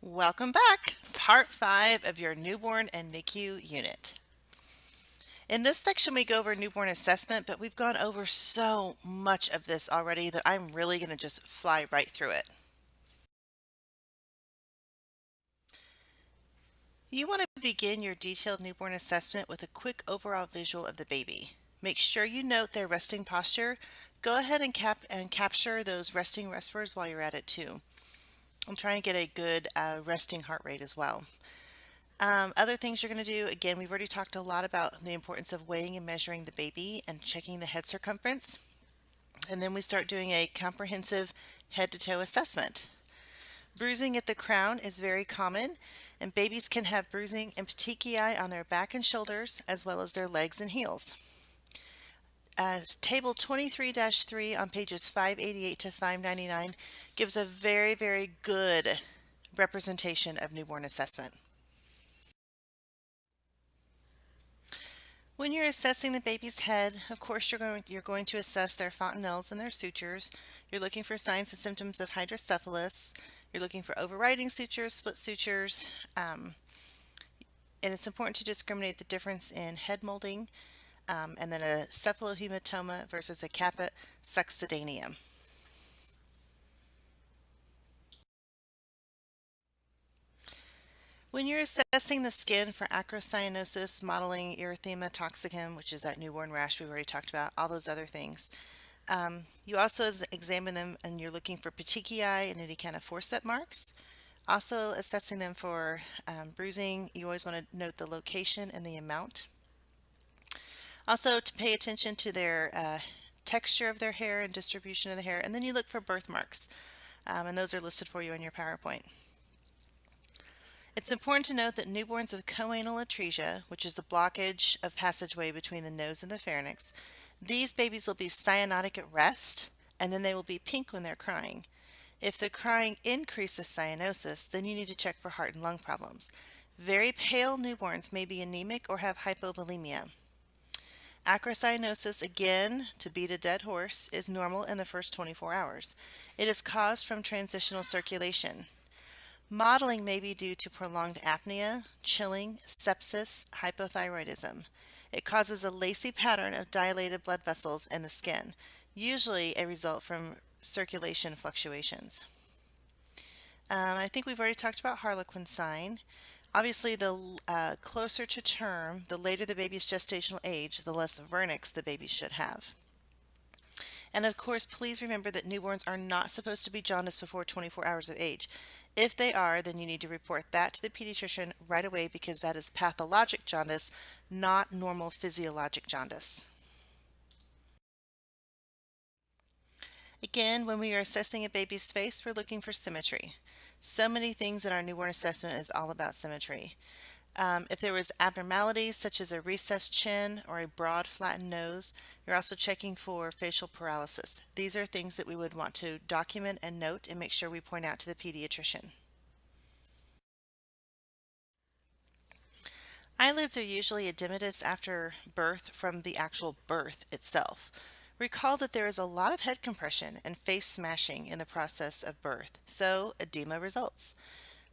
Welcome back, part 5 of your newborn and NICU unit. In this section, we go over newborn assessment, but we've gone over so much of this already that I'm really going to just fly right through it. You want to begin your detailed newborn assessment with a quick overall visual of the baby. Make sure you note their resting posture. Go ahead and capture those resting respiratories while you're at it too. And try and get a good resting heart rate as well. Other things you're going to do, again, we've already talked a lot about the importance of weighing and measuring the baby and checking the head circumference. And then we start doing a comprehensive head to toe assessment. Bruising at the crown is very common, and babies can have bruising and petechiae on their back and shoulders, as well as their legs and heels. As Table 23-3 on pages 588 to 599 gives a very, very good representation of newborn assessment. When you're assessing the baby's head, of course you're going to assess their fontanelles and their sutures. You're looking for signs and symptoms of hydrocephalus. You're looking for overriding sutures, split sutures, and it's important to discriminate the difference in head molding and then a cephalohematoma versus a caput succedaneum. When you're assessing the skin for acrocyanosis, modeling erythema toxicum, which is that newborn rash we've already talked about, all those other things. You also examine them and you're looking for petechiae and any kind of forceps marks. Also assessing them for bruising, you always want to note the location and the amount. Also to pay attention to their texture of their hair and distribution of the hair, and then you look for birthmarks, and those are listed for you in your PowerPoint. It's important to note that newborns with choanal atresia, which is the blockage of passageway between the nose and the pharynx, these babies will be cyanotic at rest, and then they will be pink when they're crying. If the crying increases cyanosis, then you need to check for heart and lung problems. Very pale newborns may be anemic or have hypovolemia. Acrocyanosis, again, to beat a dead horse, is normal in the first 24 hours. It is caused from transitional circulation. Modeling may be due to prolonged apnea, chilling, sepsis, hypothyroidism. It causes a lacy pattern of dilated blood vessels in the skin, usually a result from circulation fluctuations. I think we've already talked about Harlequin sign. Obviously, the closer to term, the later the baby's gestational age, the less vernix the baby should have. And of course, please remember that newborns are not supposed to be jaundiced before 24 hours of age. If they are, then you need to report that to the pediatrician right away because that is pathologic jaundice, not normal physiologic jaundice. Again, when we are assessing a baby's face, we're looking for symmetry. So many things in our newborn assessment is all about symmetry. If there was abnormalities such as a recessed chin or a broad flattened nose, you're also checking for facial paralysis. These are things that we would want to document and note and make sure we point out to the pediatrician. Eyelids are usually edematous after birth from the actual birth itself. Recall that there is a lot of head compression and face smashing in the process of birth, so edema results.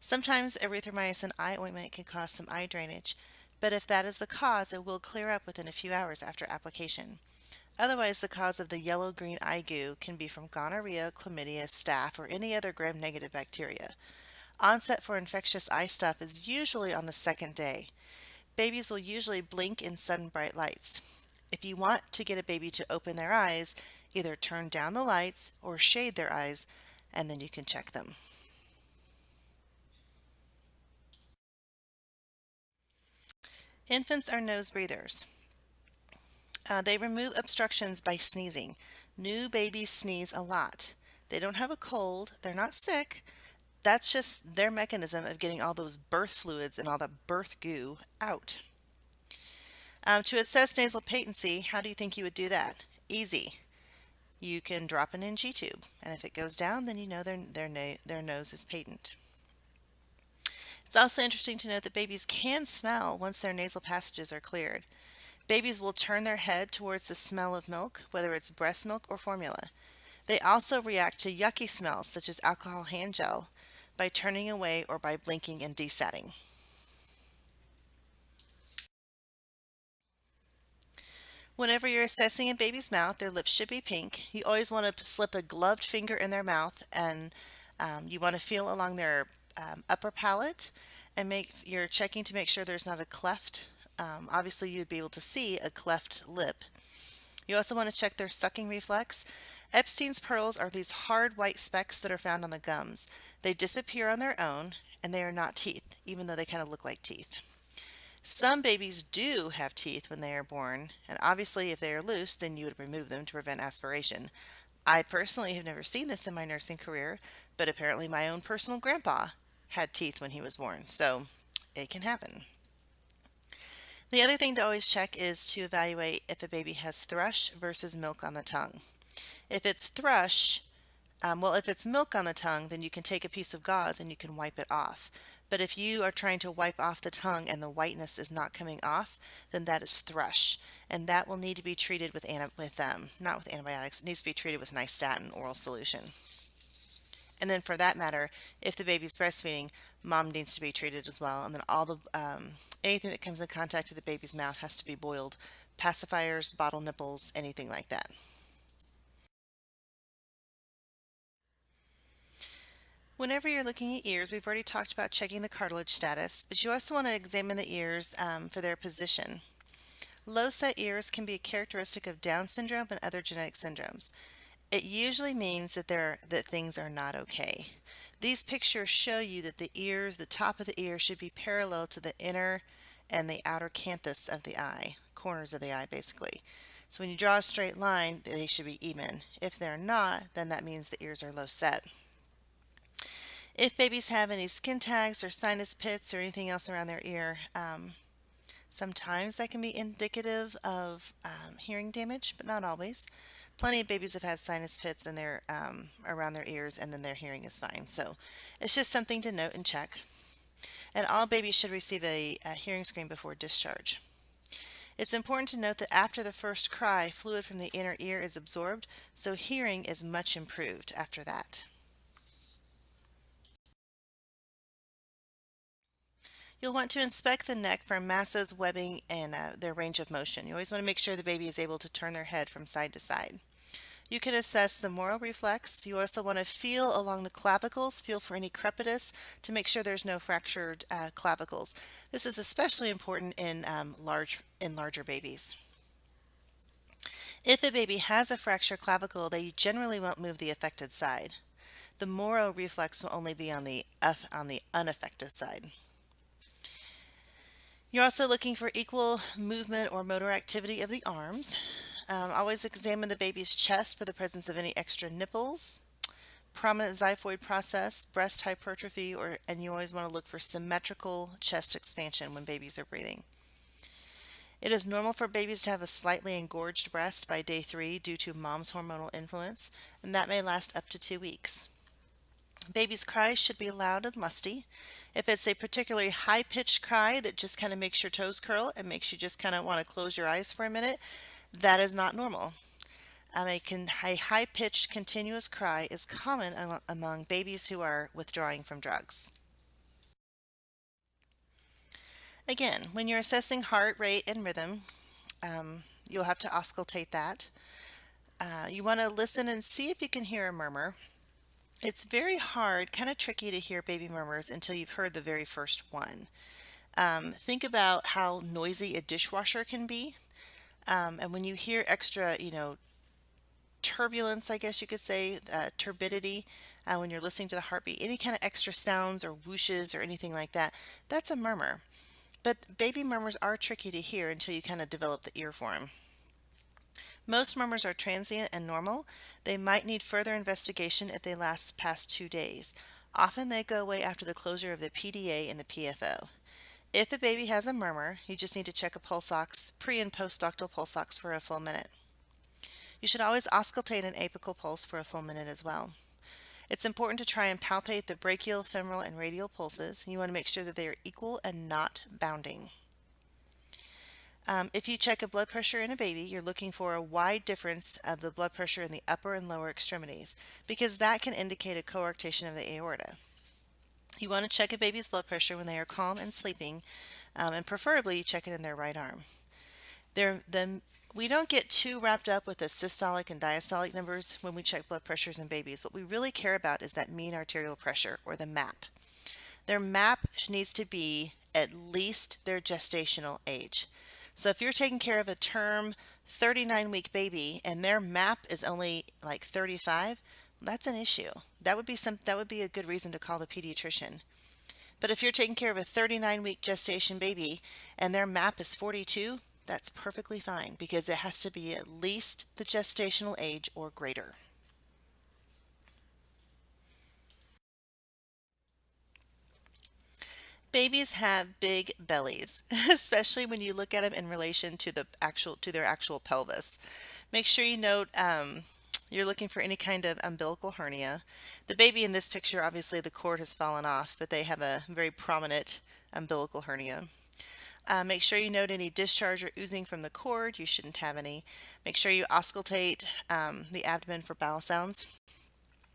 Sometimes erythromycin eye ointment can cause some eye drainage, but if that is the cause, it will clear up within a few hours after application. Otherwise, the cause of the yellow-green eye goo can be from gonorrhea, chlamydia, staph, or any other gram-negative bacteria. Onset for infectious eye stuff is usually on the second day. Babies will usually blink in sudden bright lights. If you want to get a baby to open their eyes, either turn down the lights or shade their eyes, and then you can check them. Infants are nose breathers. They remove obstructions by sneezing. New babies sneeze a lot. They don't have a cold, they're not sick. That's just their mechanism of getting all those birth fluids and all the birth goo out. To assess nasal patency, how do you think you would do that? Easy. You can drop an NG tube, and if it goes down, then you know their nose is patent. It's also interesting to note that babies can smell once their nasal passages are cleared. Babies will turn their head towards the smell of milk, whether it's breast milk or formula. They also react to yucky smells such as alcohol hand gel. by turning away or by blinking and desatting. Whenever you're assessing a baby's mouth, their lips should be pink. You always want to slip a gloved finger in their mouth, and you want to feel along their upper palate, and you're checking to make sure there's not a cleft. Obviously, you'd be able to see a cleft lip. You also want to check their sucking reflex. Epstein's pearls are these hard white specks that are found on the gums. They disappear on their own, and they are not teeth, even though they kind of look like teeth. Some babies do have teeth when they are born, and obviously if they are loose, then you would remove them to prevent aspiration. I personally have never seen this in my nursing career, but apparently my own personal grandpa had teeth when he was born, so it can happen. The other thing to always check is to evaluate if a baby has thrush versus milk on the tongue. If it's thrush, if it's milk on the tongue, then you can take a piece of gauze and you can wipe it off. But if you are trying to wipe off the tongue and the whiteness is not coming off, then that is thrush, and that will need to be treated with not with antibiotics. It needs to be treated with nystatin oral solution. And then for that matter, if the baby's breastfeeding, mom needs to be treated as well. And then anything that comes in contact with the baby's mouth has to be boiled. Pacifiers, bottle nipples, anything like that. Whenever you're looking at ears, we've already talked about checking the cartilage status, but you also want to examine the ears for their position. Low set ears can be a characteristic of Down syndrome and other genetic syndromes. It usually means that things are not okay. These pictures show you that the top of the ear should be parallel to the inner and the outer canthus of the eye, corners of the eye basically. So when you draw a straight line, they should be even. If they're not, then that means the ears are low set. If babies have any skin tags or sinus pits or anything else around their ear, sometimes that can be indicative of hearing damage, but not always. Plenty of babies have had sinus pits and they're around their ears, and then their hearing is fine. So it's just something to note and check. And all babies should receive a hearing screen before discharge. It's important to note that after the first cry, fluid from the inner ear is absorbed, so hearing is much improved after that. You'll want to inspect the neck for masses, webbing, and their range of motion. You always want to make sure the baby is able to turn their head from side to side. You can assess the Moro reflex. You also want to feel along the clavicles, feel for any crepitus to make sure there's no fractured clavicles. This is especially important in larger babies. If a baby has a fractured clavicle, they generally won't move the affected side. The Moro reflex will only be on the unaffected side. You're also looking for equal movement or motor activity of the arms. Always examine the baby's chest for the presence of any extra nipples, prominent xiphoid process, breast hypertrophy, and you always want to look for symmetrical chest expansion when babies are breathing. It is normal for babies to have a slightly engorged breast by day 3 due to mom's hormonal influence, and that may last up to 2 weeks. Baby's cries should be loud and lusty. If it's a particularly high-pitched cry that just kind of makes your toes curl and makes you just kind of want to close your eyes for a minute, that is not normal. A high-pitched continuous cry is common among babies who are withdrawing from drugs. Again, when you're assessing heart rate and rhythm, you'll have to auscultate that. You want to listen and see if you can hear a murmur. It's very hard, kind of tricky to hear baby murmurs until you've heard the very first one. Think about how noisy a dishwasher can be. And when you hear extra, turbulence, I guess you could say, turbidity, when you're listening to the heartbeat, any kind of extra sounds or whooshes or anything like that, that's a murmur. But baby murmurs are tricky to hear until you kind of develop the ear for them. Most murmurs are transient and normal. They might need further investigation if they last past 2 days. Often they go away after the closure of the PDA and the PFO. If a baby has a murmur, you just need to check a pulse ox, pre and post-ductal pulse ox for a full minute. You should always auscultate an apical pulse for a full minute as well. It's important to try and palpate the brachial, femoral, and radial pulses. You want to make sure that they are equal and not bounding. If you check a blood pressure in a baby, you're looking for a wide difference of the blood pressure in the upper and lower extremities, because that can indicate a coarctation of the aorta. You want to check a baby's blood pressure when they are calm and sleeping, and preferably you check it in their right arm. We don't get too wrapped up with the systolic and diastolic numbers when we check blood pressures in babies. What we really care about is that mean arterial pressure, or the MAP. Their MAP needs to be at least their gestational age. So if you're taking care of a term 39-week baby and their MAP is only like 35, that's an issue. That would be a good reason to call the pediatrician. But if you're taking care of a 39-week gestation baby and their MAP is 42, that's perfectly fine because it has to be at least the gestational age or greater. Babies have big bellies, especially when you look at them in relation to their actual pelvis. Make sure you note you're looking for any kind of umbilical hernia. The baby in this picture, obviously the cord has fallen off, but they have a very prominent umbilical hernia. Make sure you note any discharge or oozing from the cord. You shouldn't have any. Make sure you auscultate the abdomen for bowel sounds.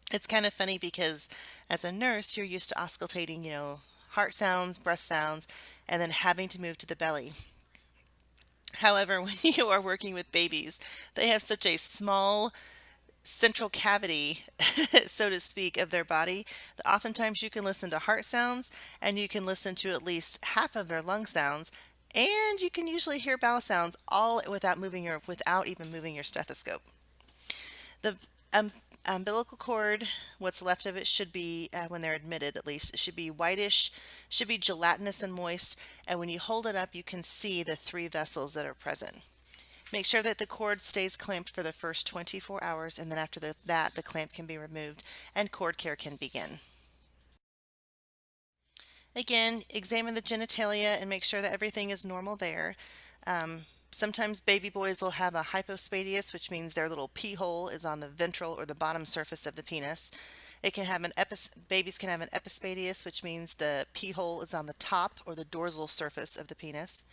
It's kind of funny because as a nurse, you're used to auscultating, heart sounds, breast sounds, and then having to move to the belly. However, when you are working with babies, they have such a small central cavity, so to speak, of their body that oftentimes you can listen to heart sounds and you can listen to at least half of their lung sounds, and you can usually hear bowel sounds all without even moving your stethoscope. The umbilical cord, what's left of it should be, when they're admitted at least, it should be whitish, should be gelatinous and moist, and when you hold it up you can see the 3 vessels that are present. Make sure that the cord stays clamped for the first 24 hours, and then after that the clamp can be removed and cord care can begin. Again, examine the genitalia and make sure that everything is normal there. Sometimes baby boys will have a hypospadias, which means their little pee hole is on the ventral or the bottom surface of the penis. Babies can have an epispadias, which means the pee hole is on the top or the dorsal surface of the penis.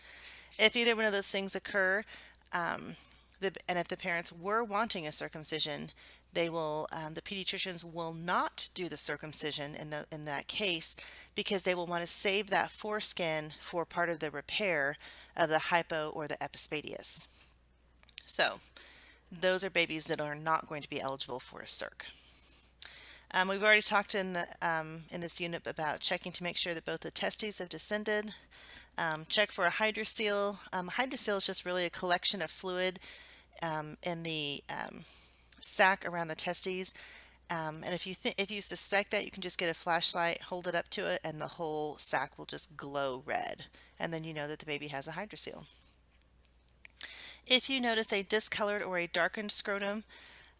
If either one of those things occur, and if the parents were wanting a circumcision, the pediatricians will not do the circumcision in that case because they will want to save that foreskin for part of the repair of the hypo or the epispadias. So those are babies that are not going to be eligible for a circ. We've already talked in this unit about checking to make sure that both the testes have descended. Check for a hydrocele. Hydrocele is just really a collection of fluid in the sac around the testes. And if you suspect that, you can just get a flashlight, hold it up to it, and the whole sac will just glow red. And then you know that the baby has a hydrocele. If you notice a discolored or a darkened scrotum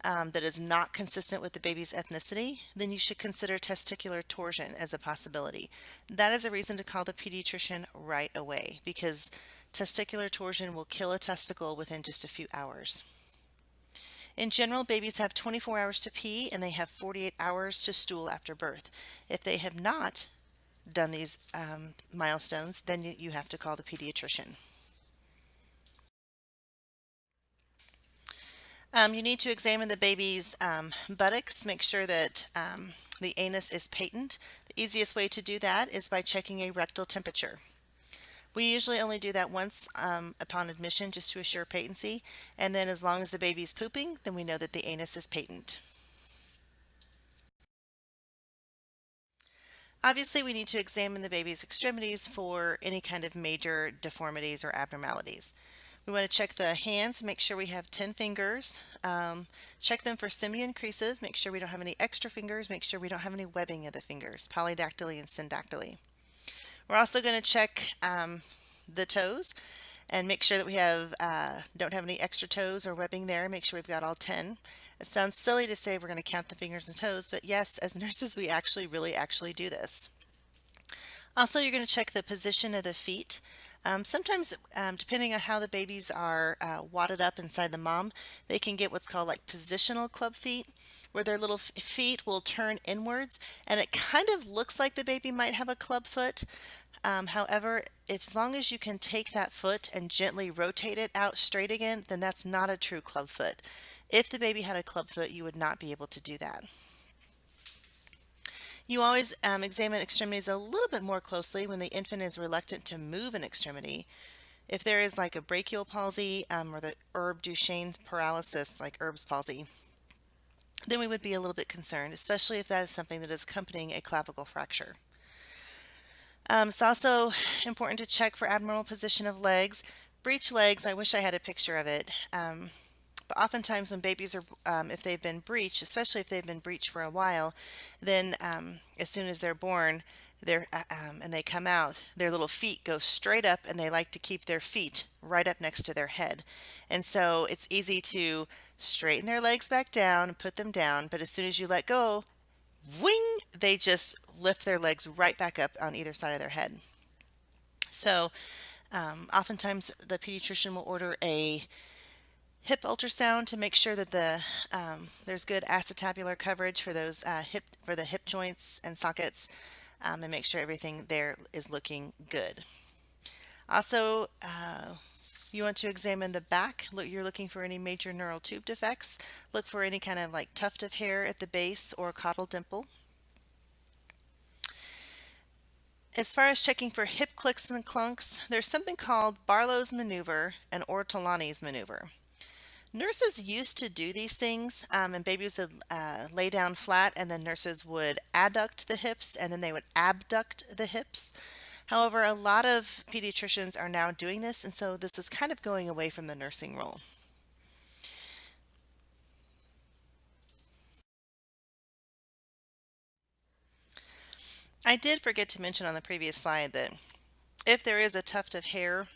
that is not consistent with the baby's ethnicity, then you should consider testicular torsion as a possibility. That is a reason to call the pediatrician right away because testicular torsion will kill a testicle within just a few hours. In general, babies have 24 hours to pee and they have 48 hours to stool after birth. If they have not done these milestones, then you have to call the pediatrician. You need to examine the baby's buttocks, make sure that the anus is patent. The easiest way to do that is by checking a rectal temperature. We usually only do that once upon admission just to assure patency, and then as long as the baby's pooping, then we know that the anus is patent. Obviously, we need to examine the baby's extremities for any kind of major deformities or abnormalities. We want to check the hands, make sure we have 10 fingers. Check them for simian creases, make sure we don't have any extra fingers, make sure we don't have any webbing of the fingers, polydactyly and syndactyly. We're also going to check the toes and make sure that we don't have any extra toes or webbing there. Make sure we've got all 10. It sounds silly to say we're going to count the fingers and toes, but yes, as nurses, we really actually do this. Also, you're going to check the position of the feet. Sometimes, depending on how the babies are wadded up inside the mom, they can get what's called like positional club feet, where their little feet will turn inwards, and it kind of looks like the baby might have a club foot. However, as long as you can take that foot and gently rotate it out straight again, then that's not a true club foot. If the baby had a club foot, you would not be able to do that. You always examine extremities a little bit more closely when the infant is reluctant to move an extremity. If there is like a brachial palsy or the Herb Duchenne paralysis, like Erb's palsy, then we would be a little bit concerned, especially if that is something that is accompanying a clavicle fracture. It's also important to check for abnormal position of legs. Breech legs, I wish I had a picture of it. But oftentimes when babies are, if they've been breeched, especially if they've been breeched for a while, then as soon as they're born, and they come out, their little feet go straight up, and they like to keep their feet right up next to their head. And so it's easy to straighten their legs back down and put them down, but as soon as you let go, wing, they just lift their legs right back up on either side of their head. So oftentimes the pediatrician will order a hip ultrasound to make sure that there's good acetabular coverage for those the hip joints and sockets, and make sure everything there is looking good. Also, you want to examine the back. You're looking for any major neural tube defects. Look for any kind of like tuft of hair at the base or caudal dimple. As far as checking for hip clicks and clunks, there's something called Barlow's maneuver and Ortolani's maneuver. Nurses used to do these things, and babies would lay down flat, and then nurses would adduct the hips, and then they would abduct the hips. However, a lot of pediatricians are now doing this, and so this is kind of going away from the nursing role. I did forget to mention on the previous slide that if there is a tuft of hair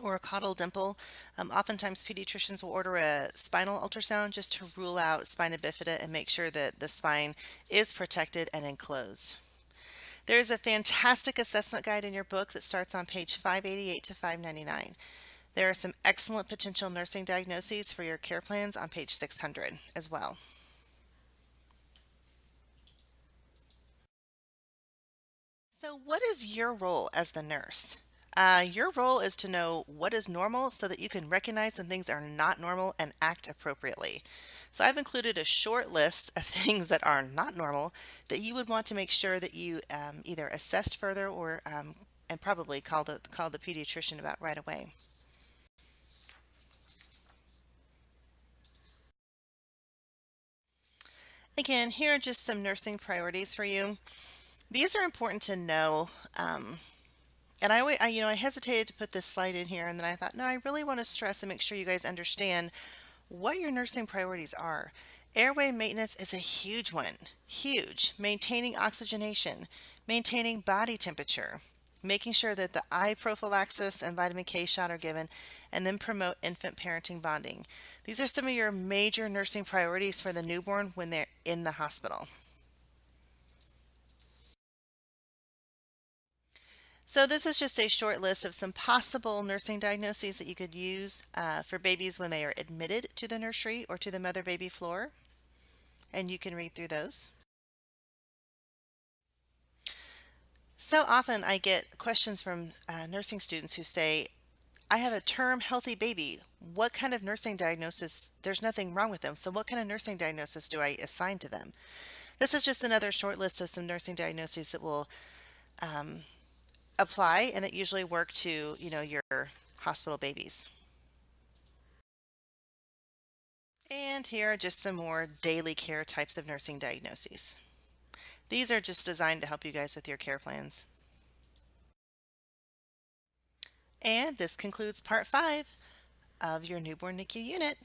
or a caudal dimple, oftentimes pediatricians will order a spinal ultrasound just to rule out spina bifida and make sure that the spine is protected and enclosed. There is a fantastic assessment guide in your book that starts on page 588 to 599. There are some excellent potential nursing diagnoses for your care plans on page 600 as well. So what is your role as the nurse? Your role is to know what is normal so that you can recognize when things are not normal and act appropriately. So I've included a short list of things that are not normal that you would want to make sure that you either assessed further or and probably called the pediatrician about right away. Again, here are just some nursing priorities for you. These are important to know. And I hesitated to put this slide in here, and then I thought, no, I really want to stress and make sure you guys understand what your nursing priorities are. Airway maintenance is a huge one, huge. Maintaining oxygenation, maintaining body temperature, making sure that the eye prophylaxis and vitamin K shot are given, and then promote infant parenting bonding. These are some of your major nursing priorities for the newborn when they're in the hospital. So this is just a short list of some possible nursing diagnoses that you could use for babies when they are admitted to the nursery or to the mother-baby floor, and you can read through those. So often I get questions from nursing students who say, I have a term healthy baby. What kind of nursing diagnosis? There's nothing wrong with them. So what kind of nursing diagnosis do I assign to them? This is just another short list of some nursing diagnoses that will apply and that usually work to, your hospital babies. And here are just some more daily care types of nursing diagnoses. These are just designed to help you guys with your care plans. And this concludes part 5 of your newborn NICU unit.